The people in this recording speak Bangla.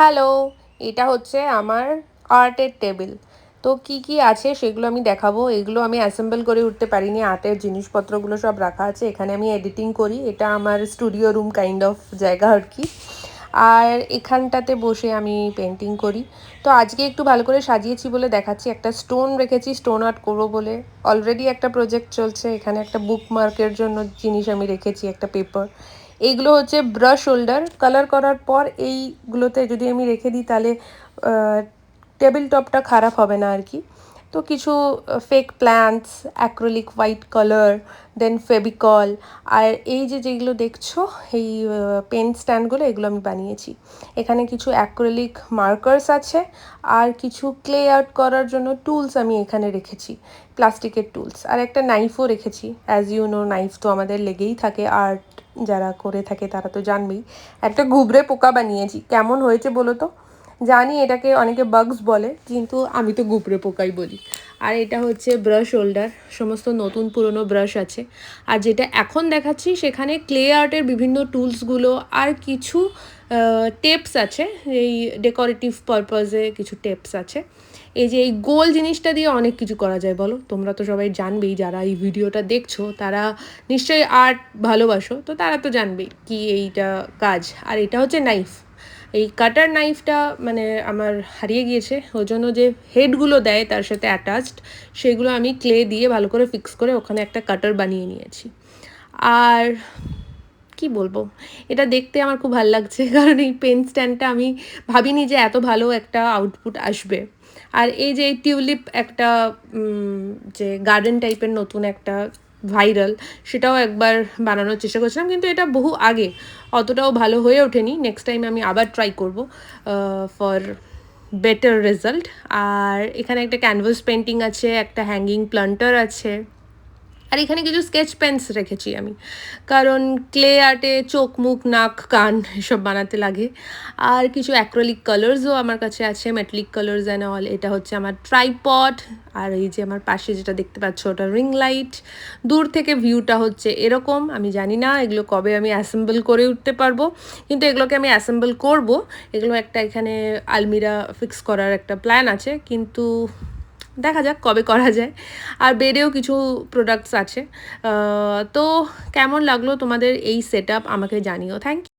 হ্যালো, এটা হচ্ছে আমার আর্টের টেবিল। তো কি কি আছে সেগুলো আমি দেখাবো। এগুলো আমি অ্যাসেম্বল করে উঠতে পারিনি। আর্টের জিনিসপত্রগুলো সব রাখা আছে। এখানে আমি এডিটিং করি। এটা আমার স্টুডিও রুম কাইন্ড অফ জায়গা আর কি। আর এখানটাতে বসে আমি পেন্টিং করি। তো আজকে একটু ভালো করে সাজিয়েছি বলে দেখাচ্ছি। একটা স্টোন রেখেছি, স্টোন আর্ট করবো বলে। অলরেডি একটা প্রজেক্ট চলছে। এখানে একটা বুকমার্কের জন্য জিনিস আমি রেখেছি, একটা পেপার। এইগুলো হচ্ছে ব্রাশ হোল্ডার। কালার করার পর এইগুলোতে যদি আমি রেখে দিই তাহলে টেবিল টপটা খারাপ হবে না আর কি। তো কিছু fake plants, acrylic white colour, then Fevicol, আর এই যে যেগুলো দেখছো এই পেন স্ট্যান্ডগুলো, এগুলো আমি বানিয়েছি। এখানে কিছু অ্যাক্রিলিক মার্কার্স আছে আর কিছু ক্লে আর্ট করার জন্য টুলস আমি এখানে রেখেছি, প্লাস্টিকের টুলস। আর একটা নাইফও রেখেছি। অ্যাজ ইউ নো, নাইফ তো আমাদের লেগেই থাকে, আর্ট যারা করে থাকে তারা তো জানবেই। একটা ঘুবড়ে পোকা বানিয়েছি, কেমন হয়েছে বলো তো? জানি এটাকে অনেকে বাগস বলে, কিন্তু আমি তো ঘুবড়ে পোকাই বলি। আর এটা হচ্ছে ব্রাশ হোল্ডার, সমস্ত নতুন পুরনো ব্রাশ আছে। আর যেটা এখন দেখাচ্ছি সেখানে ক্লে আর্টের বিভিন্ন টুলসগুলো আর কিছু টেপস আছে, এই ডেকোরেটিভ পারপাসে কিছু টেপস আছে। এই যে এই গোল জিনিসটা দিয়ে অনেক কিছু করা যায় বলো, তোমরা তো সবাই জানবেই, যারা এই ভিডিওটা দেখছো তারা নিশ্চয়ই আর্ট ভালোবাসো, তো তারা তো জানবেই কি এইটা কাজ। আর এটা হচ্ছে নাইফ। এই কাটার নাইফটা মানে আমার হারিয়ে গিয়েছে, ওই জন্য যে হেডগুলো দেয় তার সাথে অ্যাটাচড, সেগুলো আমি ক্লে দিয়ে ভালো করে ফিক্স করে ওখানে একটা কাটার বানিয়ে নিয়েছি। আর কি বলবো, এটা দেখতে আমার খুব ভালো লাগছে, কারণ এই পেন স্ট্যান্ডটা আমি ভাবিনি যে এত ভালো একটা আউটপুট আসবে। আর এই যে টিউলিপ একটা যে গার্ডেন টাইপের নতুন একটা ভাইরাল, সেটাও একবার বানানোর চেষ্টা করছিলাম, কিন্তু এটা বহু আগে, অতটাও ভালো হয়ে ওঠেনি। নেক্সট টাইম আমি আবার ট্রাই করব ফর বেটার রেজাল্ট। আর এখানে একটা ক্যানভাস পেন্টিং আছে, একটা হ্যাঙ্গিং প্লান্টার আছে। আর এখানে কিছু স্কেচ পেন্স রেখেছি আমি, কারণ ক্লে আর্টে চোখ, মুখ, নাক, কান এসব বানাতে লাগে। আর কিছু অ্যাক্রিলিক কালার্সও আমার কাছে আছে, মেটালিক কালার্স অ্যান্ড অল। এটা হচ্ছে আমার ট্রাইপড। আর এই যে আমার পাশে যেটা দেখতে পাচ্ছ ওটা রিং লাইট। দূর থেকে ভিউটা হচ্ছে এরকম। আমি জানি না এগুলো কবে আমি অ্যাসেম্বল করে উঠতে পারবো, কিন্তু এগুলোকে আমি অ্যাসেম্বল করব। এগুলো একটা এখানে আলমিরা ফিক্স করার একটা প্ল্যান আছে, কিন্তু দেখা যাক কবে করা যায়। আর বেডেও কিছু প্রোডাক্টস আছে। তো কেমন লাগলো তোমাদের এই সেট আপ আমাকে জানিও। Thank you.